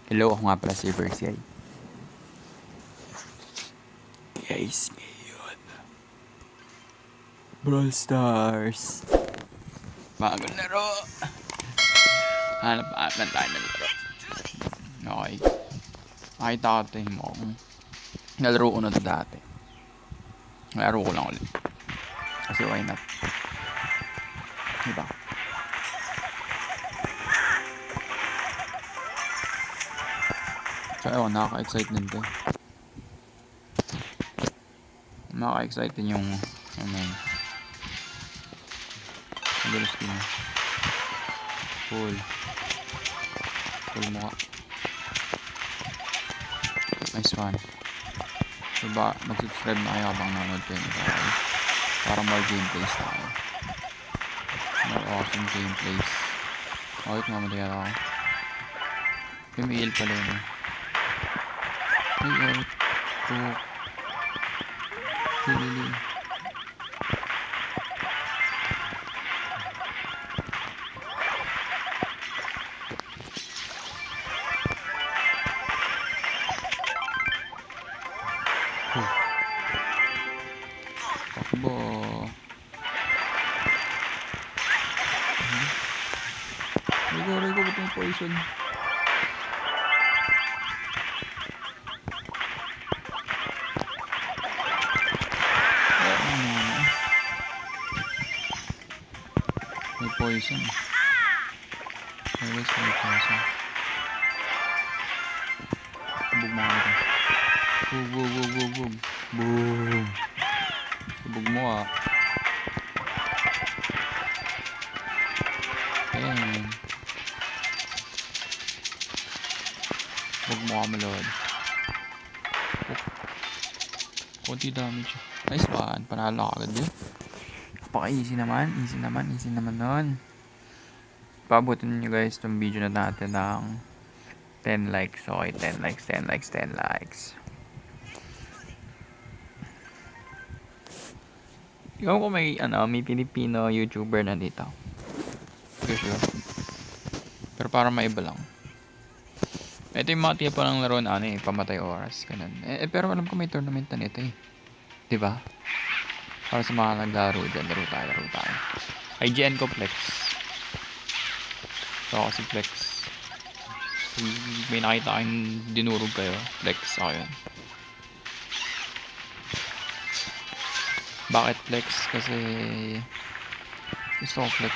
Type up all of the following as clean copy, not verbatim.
Hello, ako nga pala si Versi. Guys, ngayon Brawl Stars bagong laro. Hanap tayo ng laro. Okay, nakita ko ito mo kung nalaro ko na ito dati. Nalaro ko lang ulit kasi why not, diba? So ewan, nakaka-excite din ito. Nakaka-excite din yung ano, ang galas din. Full mukha. Nice one. Diba, mag-subscribe na kayo habang nanonood kayo nito, okay? Para more gameplays tayo. More awesome gameplays. Okay, mamadaya ako. Pimiil pala yun. Ay, out. Tuk. Pilili. Takbo. Rigo, ba't yung poison? May poison. Always may poison. Sabog mo kami ito. Boom. Sabog mo ah. Ayan. Sabog mo kami lord. Konti damage. Nice one. Panalo ka agad yun. Napaka-easy naman. Easy naman nun. Pabutin nyo guys itong video na natin ng 10 likes. Okay, 10 likes. Ikaw ko may Filipino YouTuber na dito. Sure. Pero para maiba lang. Ito yung mga tipo ng laro na pamatay oras. Ganun. Pero alam ko may tournament na nito eh. Diba? Para sa mga naglaro dyan. Laro tayo. IGN ko Flex. So kasi Flex. May nakita kayong dinurog kayo. Flex ako yun. Bakit Flex? Kasi gusto ko Flex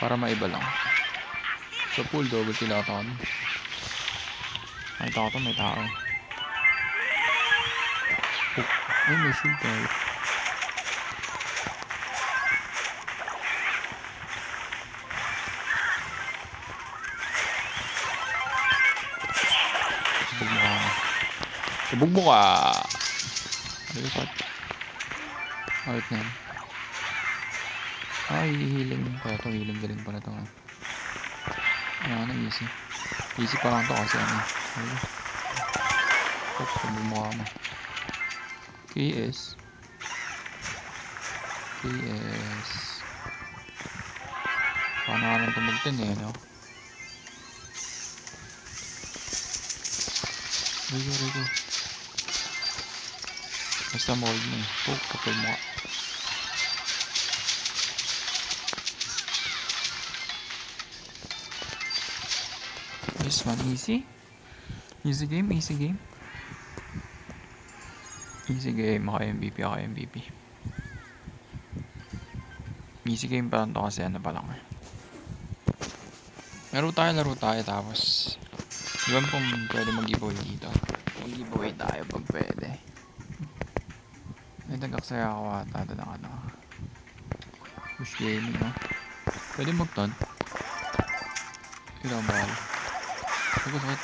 para maiba lang. So full double sila ito. Nakita ko ito, may tao. Ay, may shield tayo. Sabog mo ka. Ano yung shot? Out na yan. Ay, healing pa ito. Healing galing pa na ito. Easy. Easy pa lang ito kasi sabog mo ka mo. KS. Paano ka lang tumagtin no? Rigo. Basta mold mo kapal mo ka. This one easy. Easy game. Ako MVP. Easy game pa lang to kasi pa lang. Laro tayo tapos di ba kung pwede mag-giveaway dito. Mag-giveaway tayo pag pwede. May tagaksaya ako ata ito ng push gaming pwede mag-ton. Kailangan ba ako? Sakit.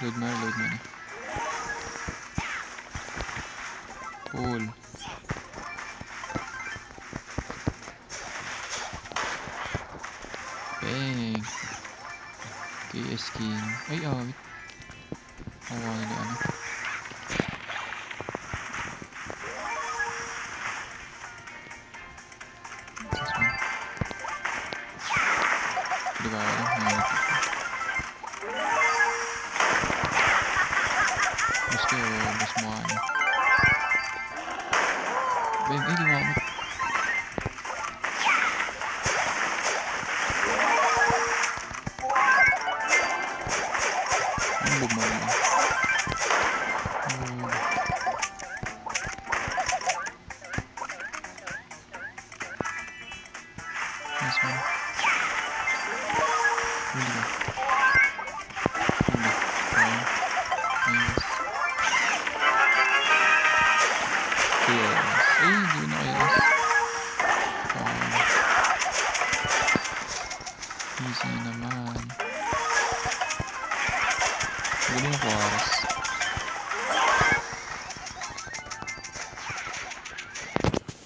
Load mo na. Pull. Bang. KS King. Ay, wait. Awa na Diba? Bang, ay, di makamot. Ang bumama. Nice one. Huli na. Nice. Yes. Ay, hindi na kayas. Easy naman. Huli na Brawlers.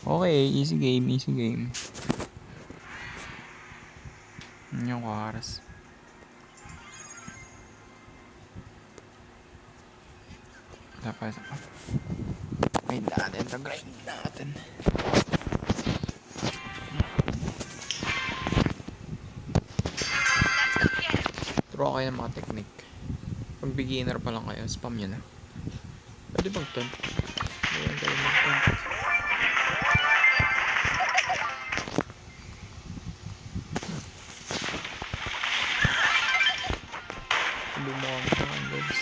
Okay, easy game, easy game. Yung Brawlers. Dapat grind natin ito, grind natin. Turo kayo ng mga technique. Pag beginner pa lang kayo, spam nyo na. Pwede bang taunt? Ayan kayo mag-taunt. Sabog mo ka sa hands.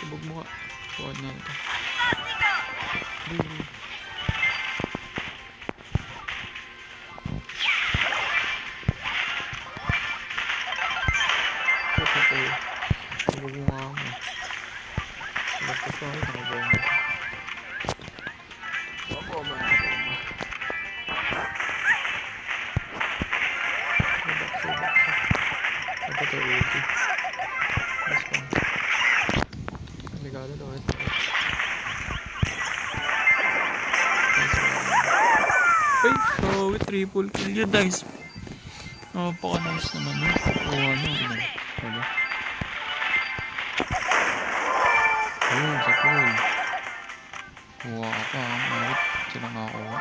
Sabog mo ka. Suwad na ito. Sabog mo ka ako. Sabog ko sa akin. Nakabomba. Nakabomba. Sabog. Dapat ito ulti. Mas pa. Ligado daw ito. Ay! So, with triple kill yun guys. Napaka-nice naman yun. Ano. Wala. Ayun, sa pool. Kuha ka pa. Bakit sila nakakuha?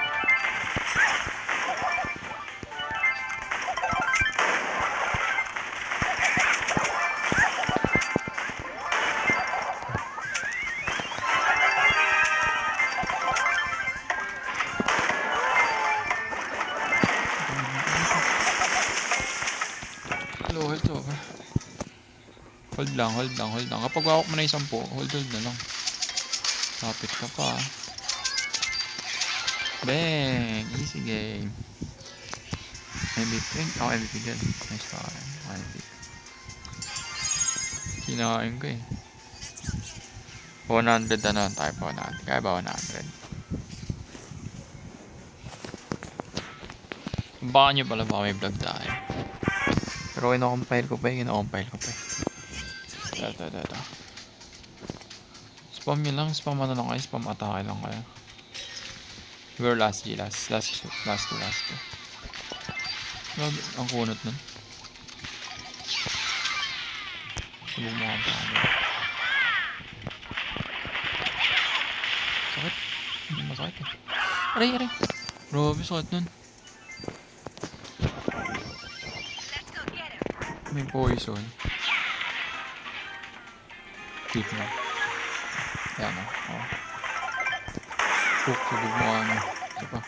Hold over. Hold lang. Kapag wawak mo na yung 10, hold na lang. Kapit ka pa. Bang! Easy game. MVP. Ako MVP dyan. Nice pa rin. MVP. Kinain ko eh. 100 na naman tayo pa 100. Kaya ba 100? Baka nyo pala baka may vlog tayo. Pero kino-compile ko pa eh. Ito. Spam nyo lang. Spam ano lang kayo. Spam atake lang kayo. We're last two. Ang kunot nun. Subog mo kang paano. Sakit. Hindi masakit eh. Aray. Grabe sakit nun. May poison. Keep na. Yan o. Hook, sabog mo ano. Isa pa.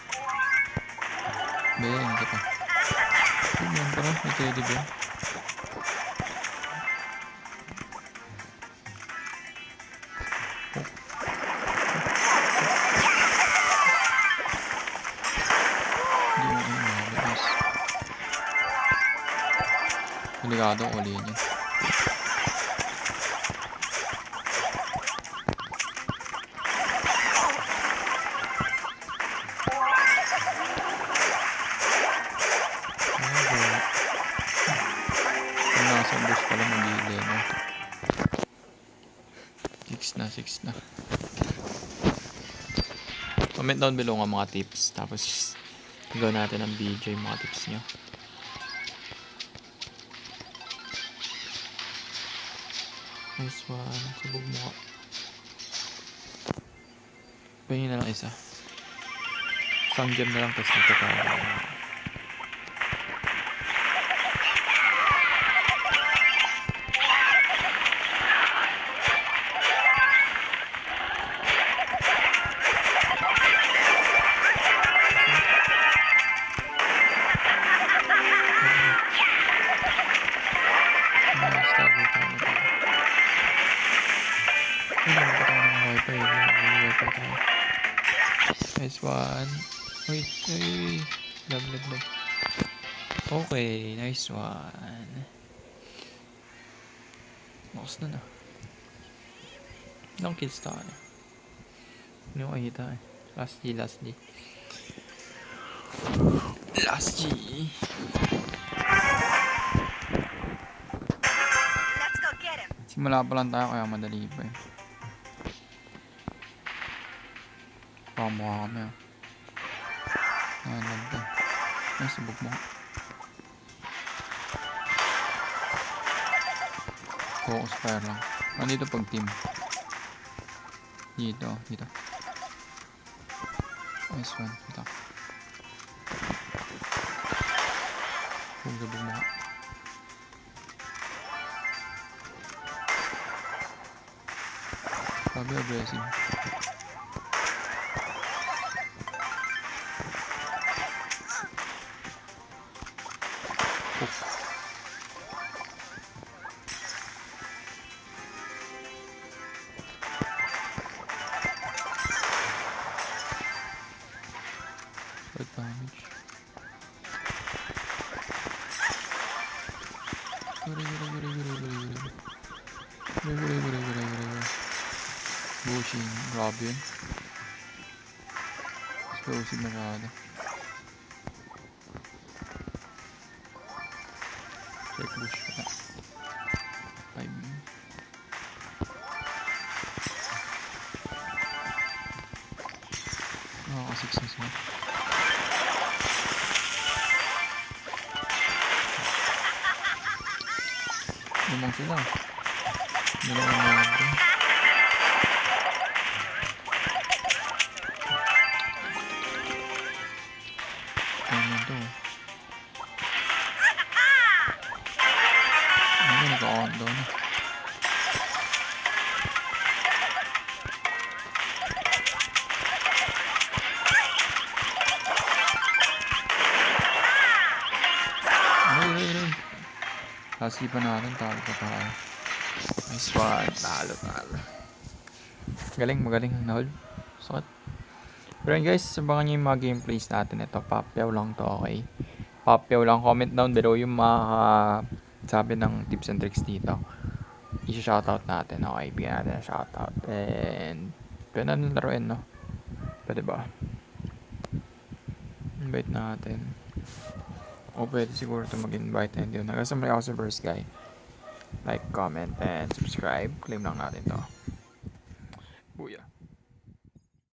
Bang, isa pa. Tignan pa rin. May teddy bear. Hook. Hindi mo kayo makabigas. Delikado ko ulihin yun. Nasa pala mag-iili no? 6 na. Comment down below nga mga tips. Tapos gawin natin ang BJ mga tips nyo. Nice one. Sabog mo ka. Pahingin na lang isa. Isang gem na lang tapos nagtatawa. one. Wait, ay. Love. Okay, nice one. Box na na. Ilang kills tayo? Hindi ko kahita eh. Last G. Last G. Simula pa lang tayo kaya madali pa eh. Pamukha kami ah. Naganda. Ay, subok mo. Focus fire lang. Dito pag team. Dito. Nice one. Ito. Subok mo. Sabi aggressive. Good damage. Gure. Bushing. Grabe yun. Explosive masyado. Check bush pa. 5. Nakaka-6 na siya. Lumang sila. Dalawang mga. Ano to? Ano naka-on doon? Kasi pa natin, talo pa tayo. Nice one, talo. Magaling na hold. Sakit. Pero yun guys, sabangan nyo yung mga gameplays natin. Ito, papyaw lang to, okay? Papyaw lang, comment down below yung mga sabi ng tips and tricks dito. I-shoutout natin, okay? Bigyan natin ang shoutout. And, pwede natin laruin, no? Pwede ba? Invite natin. O pwede siguro ito mag-invite and yun. Hanggang sa muli ako sa first guy. Like, comment, and subscribe. Claim lang natin to. Booyah.